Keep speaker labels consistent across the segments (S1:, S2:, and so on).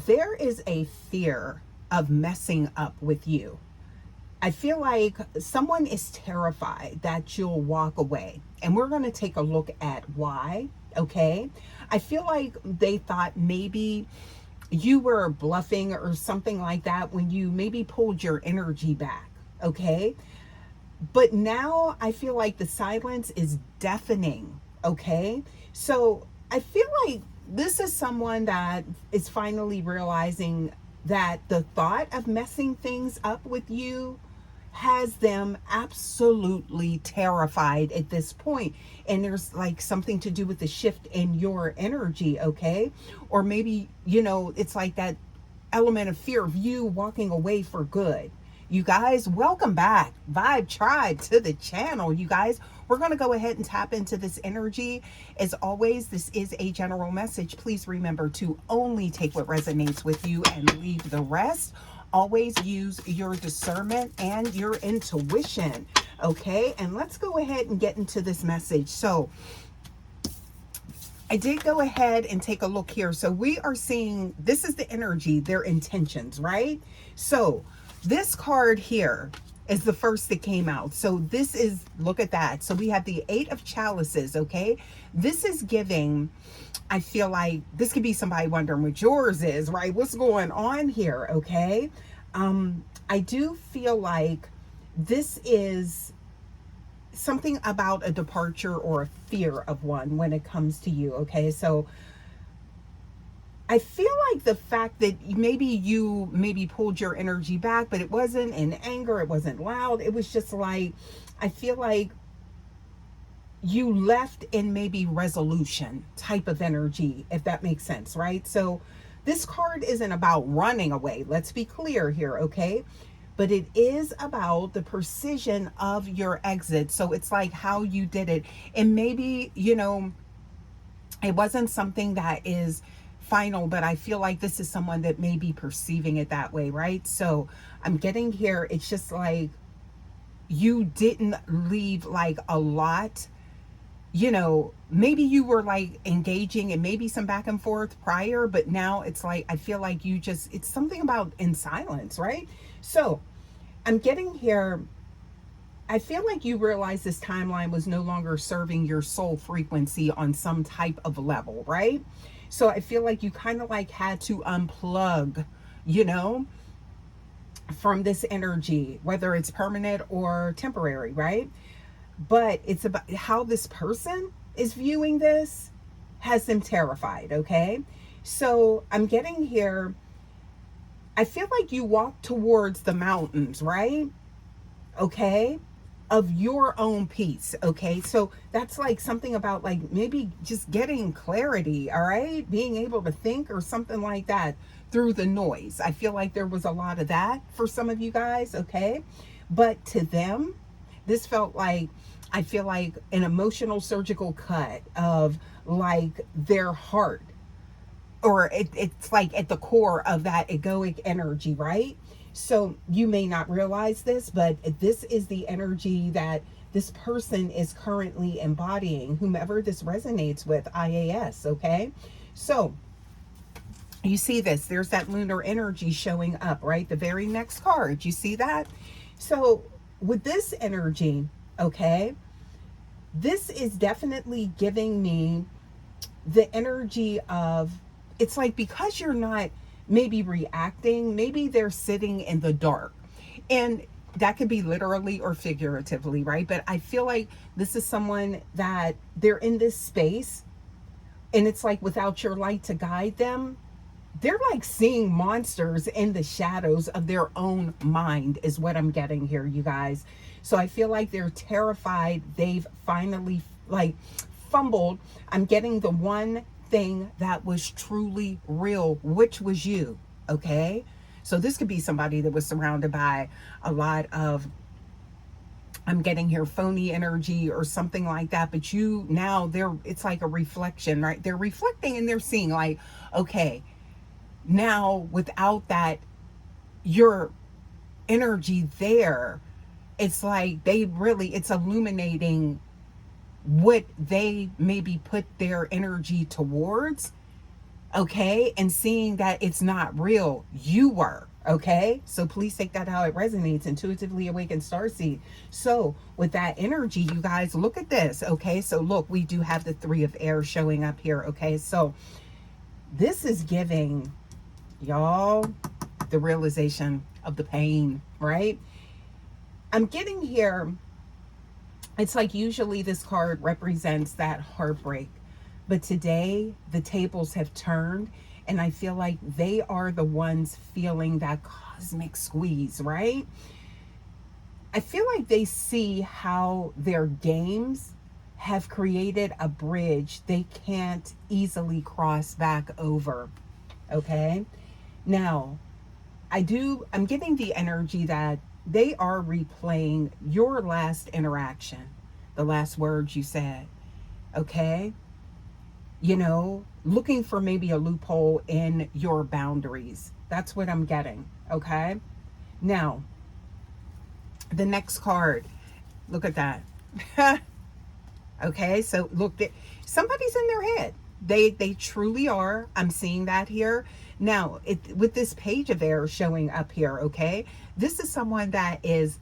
S1: there is a fear of messing up with you. I feel like someone is terrified that you'll walk away. And we're going to take a look at why, okay? I feel like they thought maybe you were bluffing or something like that when you maybe pulled your energy back, okay? But now I feel like the silence is deafening, okay? So I feel like this is someone that is finally realizing that the thought of messing things up with you has them absolutely terrified at this point. And there's like something to do with the shift in your energy, okay? Or maybe, it's like that element of fear of you walking away for good. You guys, welcome back, Vibe Tribe, to the channel. You guys, we're going to go ahead and tap into this energy. As always, this is a general message. Please remember to only take what resonates with you and leave the rest. Always use your discernment and your intuition, okay? And let's go ahead and get into this message. So I did go ahead and take a look here. So we are seeing, this is the energy, their intentions, right? So this card here is the first that came out. So this is, look at that. So we have the 8 of Chalices, okay? This is giving, I feel like this could be somebody wondering what yours is, right? What's going on here, okay? I do feel like this is something about a departure or a fear of one when it comes to you, okay? So I feel like the fact that maybe you pulled your energy back, but it wasn't in anger, it wasn't loud. It was just like, I feel like you left in maybe resolution type of energy, if that makes sense, right? So this card isn't about running away. Let's be clear here, okay? But it is about the precision of your exit. So it's like how you did it. And maybe, it wasn't something that is final, but I feel like this is someone that may be perceiving it that way, right? So I'm getting here, it's just like you didn't leave like a lot, maybe you were like engaging and maybe some back and forth prior, but now it's like, I feel like it's something about in silence, right? So I'm getting here, I feel like you realize this timeline was no longer serving your soul frequency on some type of level, right? So I feel like you kind of like had to unplug, from this energy, whether it's permanent or temporary, right? But it's about how this person is viewing this has them terrified, okay? So I'm getting here, I feel like you walk towards the mountains, right? Okay? Of your own peace, okay? So that's like something about like maybe just getting clarity, all right? Being able to think or something like that through the noise. I feel like there was a lot of that for some of you guys, okay? But to them, this felt like, I feel like an emotional surgical cut of like their heart, or it's like at the core of that egoic energy, right? So you may not realize this, but this is the energy that this person is currently embodying, whomever this resonates with, IAS, okay? So you see this, there's that lunar energy showing up, right? The very next card, you see that? So with this energy, okay, this is definitely giving me the energy of, it's like because you're not maybe reacting, maybe they're sitting in the dark. And that could be literally or figuratively, right? But I feel like this is someone that they're in this space and it's like without your light to guide them, they're like seeing monsters in the shadows of their own mind is what I'm getting here, you guys. So I feel like they're terrified. They've finally like fumbled. I'm getting the one thing that was truly real, which was you, okay? So this could be somebody that was surrounded by a lot of, I'm getting here, phony energy or something like that, but you now it's like a reflection, right? They're reflecting and they're seeing like, okay, now without that, your energy there, it's like it's illuminating what they maybe put their energy towards okay, and seeing that it's not real. You were, okay? So please take that how it resonates. Intuitively awakened starseed. So with that energy, you guys, look at this, okay? So look, we do have the three of air showing up here, okay? So this is giving y'all the realization of the pain, right? I'm getting here, it's like usually this card represents that heartbreak, but today the tables have turned, and I feel like they are the ones feeling that cosmic squeeze, right? I feel like they see how their games have created a bridge they can't easily cross back over, okay? Now, I'm getting the energy that they are replaying your last interaction, the last words you said, okay? You know, looking for maybe a loophole in your boundaries. That's what I'm getting, okay? Now, the next card, look at that. Okay, so look, somebody's in their head. They truly are. I'm seeing that here. Now, with this page of air showing up here, okay, this is someone that is,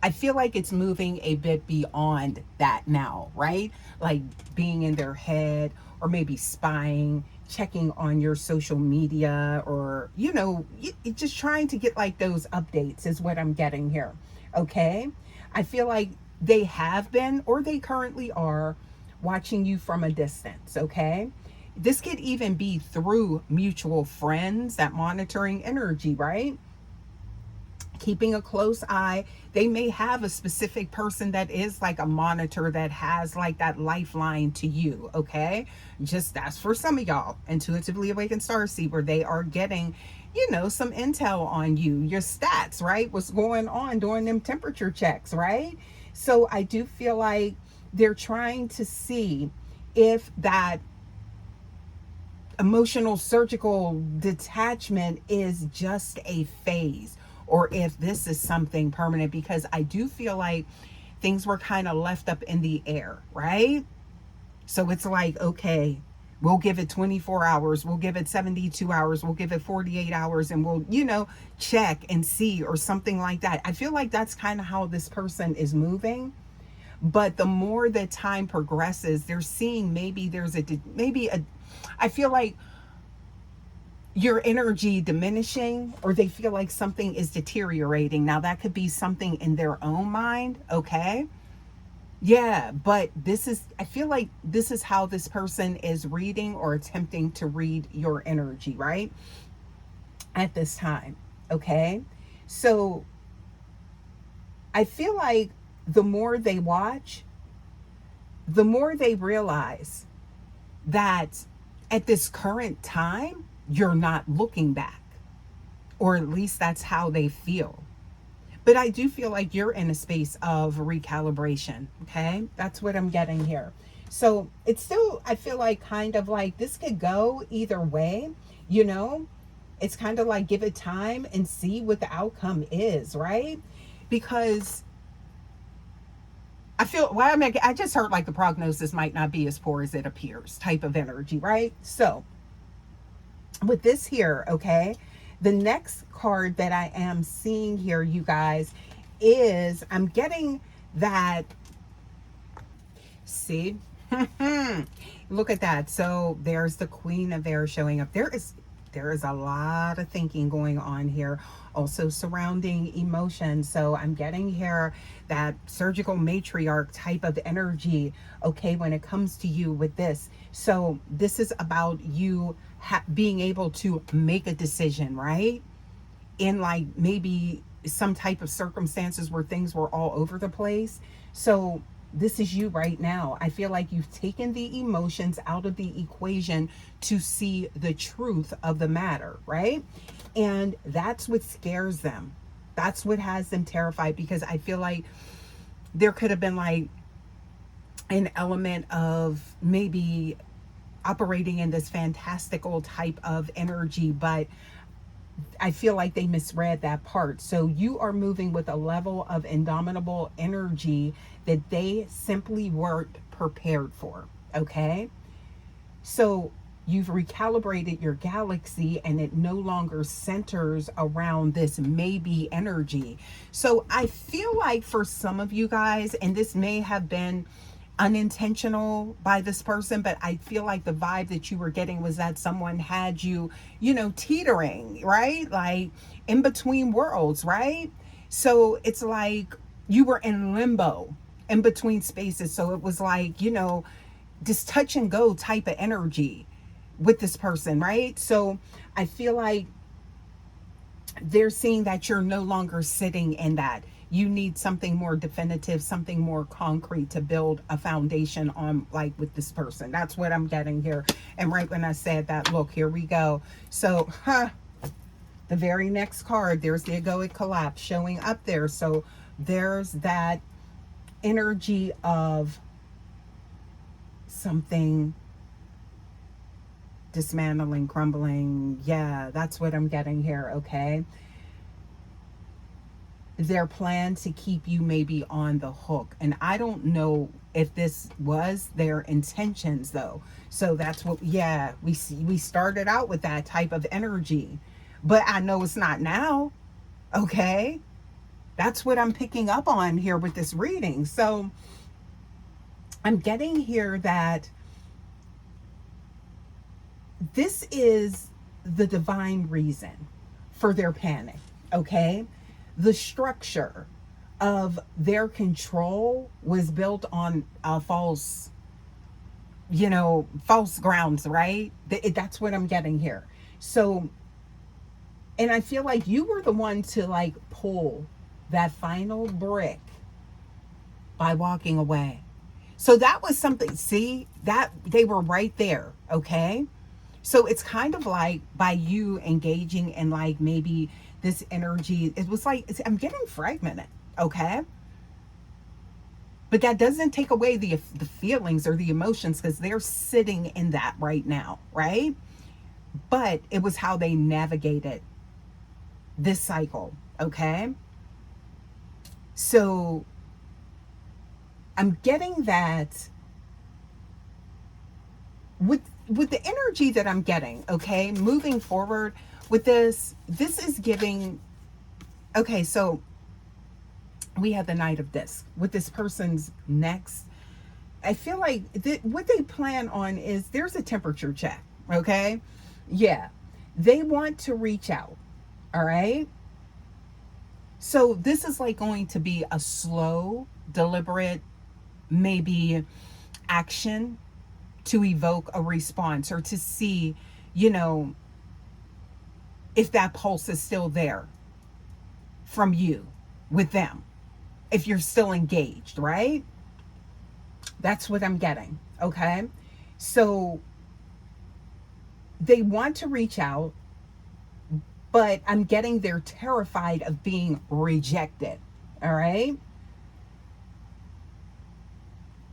S1: I feel like it's moving a bit beyond that now, right? Like being in their head, or maybe spying, checking on your social media, or, you know, just trying to get like those updates is what I'm getting here, okay? I feel like they have been, or they currently are, watching you from a distance, okay? This could even be through mutual friends, that monitoring energy, right? Keeping a close eye. They may have a specific person that is like a monitor, that has like that lifeline to you, okay? Just that's for some of y'all, intuitively awakened starseed, where they are getting, you know, some intel on you, your stats, right? What's going on during them temperature checks, right? So I do feel like they're trying to see if that emotional surgical detachment is just a phase, or if this is something permanent, because I do feel like things were kind of left up in the air, right? So it's like, okay, we'll give it 24 hours, we'll give it 72 hours, we'll give it 48 hours, and we'll, you know, check and see, or something like that. I feel like that's kind of how this person is moving. But the more that time progresses, they're seeing maybe there's I feel like your energy diminishing, or they feel like something is deteriorating. Now that could be something in their own mind, okay? Yeah, but I feel like this is how this person is reading, or attempting to read your energy, right? At this time, okay? So I feel like the more they watch, the more they realize that at this current time, you're not looking back, or at least that's how they feel. But I do feel like you're in a space of recalibration, okay? That's what I'm getting here. So it's still, I feel like, kind of like this could go either way, you know? It's kind of like give it time and see what the outcome is, right? Because I feel, well, I just heard like the prognosis might not be as poor as it appears type of energy, right? So with this here, okay, the next card that I am seeing here, you guys, is I'm getting that, see, look at that. So there's the Queen of Air showing up. There is a lot of thinking going on here, also surrounding emotions. So I'm getting here that surgical matriarch type of energy, okay, when it comes to you with this. So this is about you being able to make a decision, right? In like maybe some type of circumstances where things were all over the place. So this is you right now. I feel like you've taken the emotions out of the equation to see the truth of the matter, right? And that's what scares them. That's what has them terrified, because I feel like there could have been like an element of maybe operating in this fantastical type of energy, but I feel like they misread that part. So you are moving with a level of indomitable energy that they simply weren't prepared for, okay? So You've recalibrated your galaxy and it no longer centers around this maybe energy. So I feel like for some of you guys, and this may have been unintentional by this person, but I feel like the vibe that you were getting was that someone had you, teetering, right? Like in between worlds, right? So it's like you were in limbo in between spaces. So it was like, this touch and go type of energy with this person, right? So I feel like they're seeing that you're no longer sitting in that. You need something more definitive, something more concrete to build a foundation on, like with this person. That's what I'm getting here. And right when I said that, look, here we go. So, the very next card, there's the egoic collapse showing up there. So there's that energy of something dismantling, crumbling. Yeah, that's what I'm getting here, okay? Their plan to keep you maybe on the hook. And I don't know if this was their intentions though. So that's what, yeah, we started out with that type of energy. But I know it's not now, okay? That's what I'm picking up on here with this reading. So I'm getting here that this is the divine reason for their panic, okay? The structure of their control was built on false grounds, right? That's what I'm getting here. So, and I feel like you were the one to like pull that final brick by walking away. So that was something, see, that they were right there, okay? So it's kind of like by you engaging in like maybe this energy, it was like, I'm getting fragmented, okay? But that doesn't take away the feelings or the emotions, because they're sitting in that right now, right? But it was how they navigated this cycle, okay? So I'm getting that with the energy that I'm getting, okay, moving forward with this is giving, okay, so we have the Knight of Discs with this person's next. I feel like what they plan on is there's a temperature check, okay? Yeah, they want to reach out, all right? So this is like going to be a slow, deliberate, maybe action to evoke a response, or to see, if that pulse is still there from you with them, if you're still engaged, right? That's what I'm getting, okay? So they want to reach out, but I'm getting they're terrified of being rejected, all right?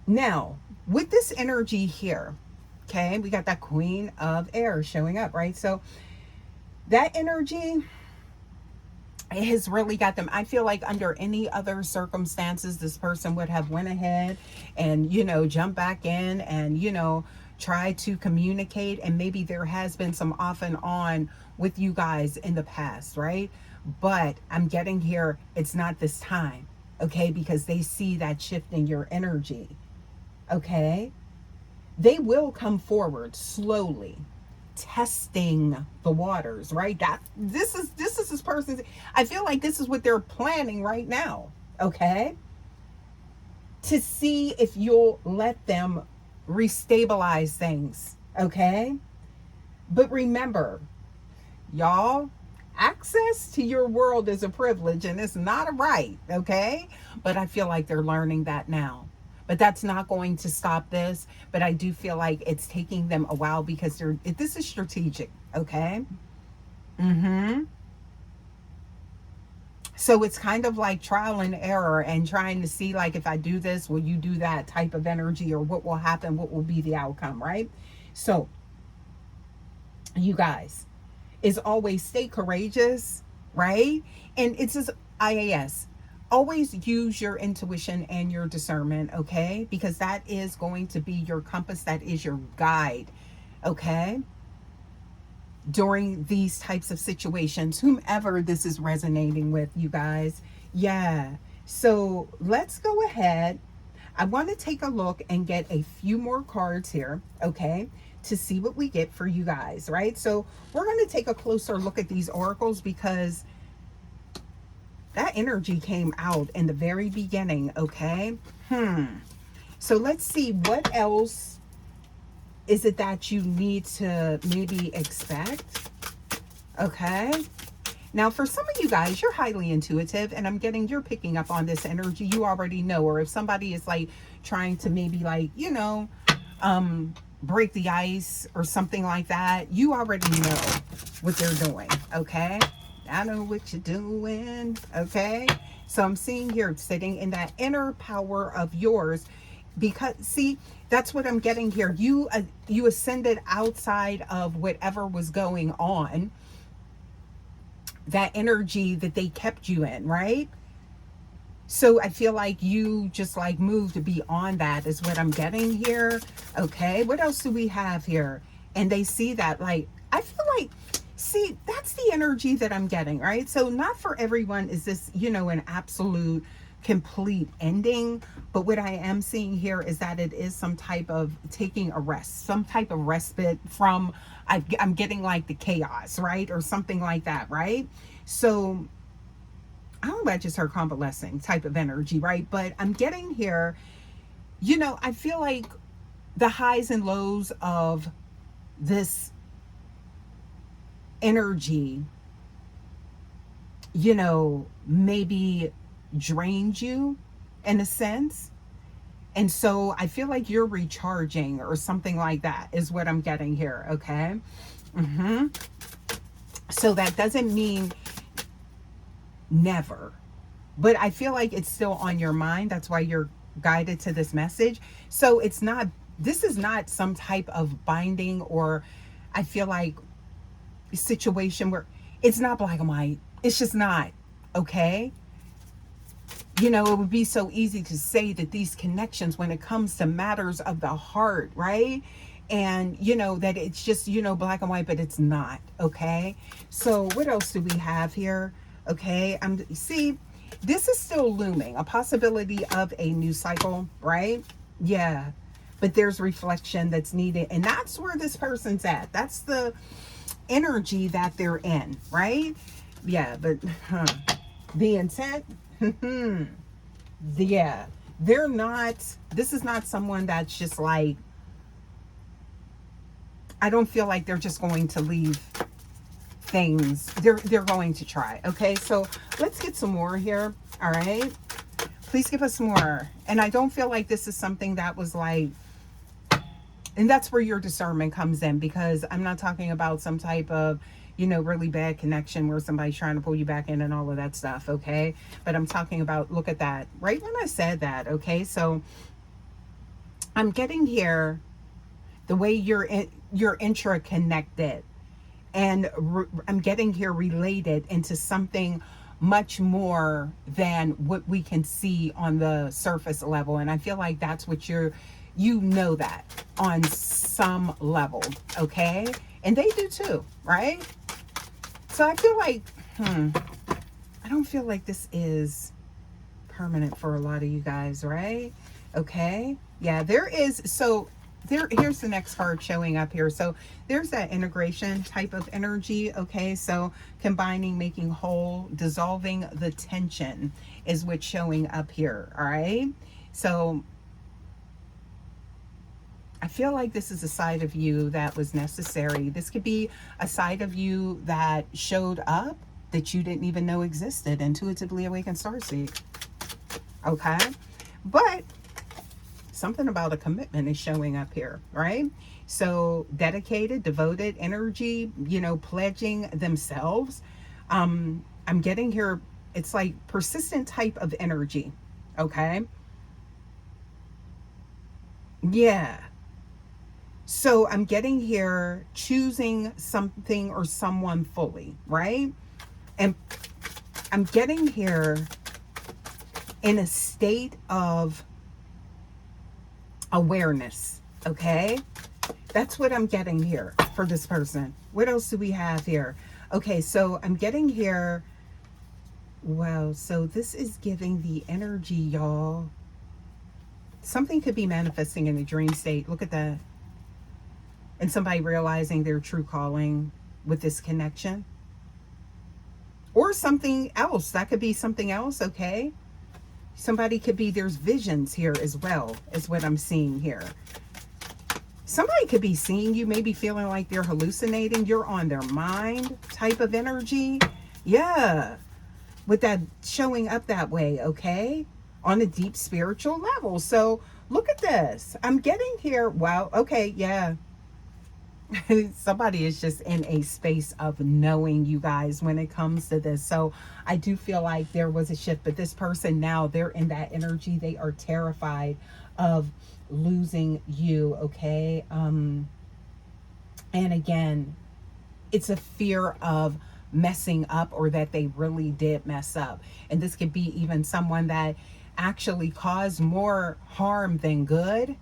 S1: Now, with this energy here, okay, we got that Queen of Air showing up, right? So that energy, it has really got them. I feel like under any other circumstances, this person would have went ahead and, jump back in and, try to communicate. And maybe there has been some off and on with you guys in the past, right? But I'm getting here, it's not this time, okay? Because they see that shift in your energy, okay? They will come forward slowly, testing the waters, right? That this is this person's, I feel like this is what they're planning right now, okay? To see if you'll let them restabilize things, okay? But remember, y'all, access to your world is a privilege and it's not a right, okay? But I feel like they're learning that now. But that's not going to stop this. But I do feel like it's taking them a while because this is strategic, okay? So it's kind of like trial and error and trying to see, like, if I do this, will you do that type of energy, or what will happen? What will be the outcome, right? So you guys, is always stay courageous, right? And it's just IAS. Always use your intuition and your discernment, okay? Because that is going to be your compass. That is your guide, okay, during these types of situations, whomever this is resonating with, you guys. Yeah. So let's go ahead. I want to take a look and get a few more cards here, okay, to see what we get for you guys, right? So we're going to take a closer look at these oracles because that energy came out in the very beginning, okay? So let's see, what else is it that you need to maybe expect? Okay. Now, for some of you guys, you're highly intuitive, and I'm getting you're picking up on this energy. You already know, or if somebody is like trying to maybe like, break the ice or something like that, you already know what they're doing. Okay. I know what you're doing. Okay. So I'm seeing here sitting in that inner power of yours, because see, that's what I'm getting here. You ascended outside of whatever was going on, that energy that they kept you in, right? So I feel like you just like moved beyond that is what I'm getting here. Okay, what else do we have here? And they see that, like, I feel like, see, that's the energy that I'm getting, right? So not for everyone is this, an absolute complete ending, but what I am seeing here is that it is some type of taking a rest, some type of respite from, I'm getting like the chaos, right? Or something like that, right? So I don't know, I just heard convalescing type of energy, right? But I'm getting here, I feel like the highs and lows of this energy, maybe drained you in a sense. And so I feel like you're recharging or something like that is what I'm getting here, okay? So that doesn't mean never, but I feel like it's still on your mind. That's why you're guided to this message. So this is not some type of binding, or I feel like situation where it's not black and white. It's just not, okay? It would be so easy to say that these connections, when it comes to matters of the heart, right? And, that it's just, black and white, but it's not, okay? So what else do we have here? Okay, see, this is still looming, a possibility of a new cycle, right? Yeah, but there's reflection that's needed, and that's where this person's at. That's the energy that they're in, right? Yeah, but the intent, yeah, they're not, this is not someone that's just like, I don't feel like they're just going to leave things. They're going to try. Okay, so let's get some more here. All right, please give us more. And I don't feel like this is something that was like, and that's where your discernment comes in, because I'm not talking about some type of, really bad connection where somebody's trying to pull you back in and all of that stuff, okay? But I'm talking about, look at that, right when I said that, okay? So I'm getting here the way you're intra-connected, and I'm getting here related into something much more than what we can see on the surface level. And I feel like that's what that on some level, okay? And they do too, right? So I feel like, I don't feel like this is permanent for a lot of you guys, right? Okay. Yeah, there is. So here's the next card showing up here. So there's that integration type of energy. Okay, so combining, making whole, dissolving the tension is what's showing up here. All right, so I feel like this is a side of you that was necessary. This could be a side of you that showed up that you didn't even know existed. Intuitively awakened starseed. Okay, but something about a commitment is showing up here, right? So dedicated, devoted energy, pledging themselves. I'm getting here, it's like persistent type of energy, okay? Yeah. So I'm getting here choosing something or someone fully, right? And I'm getting here in a state of awareness, Okay? That's what I'm getting here for this person. What else do we have here? Okay, so I'm getting here. Wow, so this is giving the energy, y'all. Something could be manifesting in the dream state. Look at that. And somebody realizing their true calling with this connection. Or something else. That could be something else, okay? Somebody could be, there's visions here as well, is what I'm seeing here. Somebody could be seeing you, maybe feeling like they're hallucinating. You're on their mind type of energy. Yeah. With that showing up that way, okay? On a deep spiritual level. So look at this. I'm getting here. Wow. Okay. Yeah. Somebody is just in a space of knowing, you guys, when it comes to this. So I do feel like there was a shift, but this person now, they're in that energy. They are terrified of losing you, okay? And again, it's a fear of messing up, or that they really did mess up. And this could be even someone that actually caused more harm than good,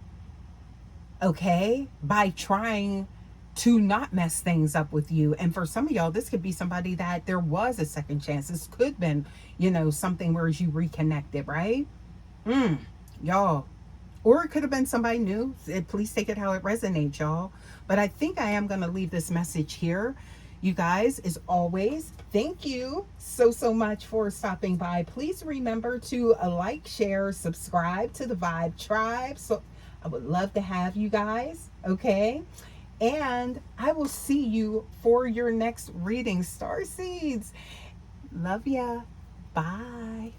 S1: okay, by trying to not mess things up with you. And for some of y'all, this could be somebody that there was a second chance. This could have been, something where you reconnected, right? Y'all. Or it could have been somebody new. Please take it how it resonates, y'all. But I think I am going to leave this message here. You guys, as always, thank you so much for stopping by. Please remember to like, share, subscribe to the Vibe Tribe. So I would love to have you guys, okay? And I will see you for your next reading, Starseeds. Love ya. Bye.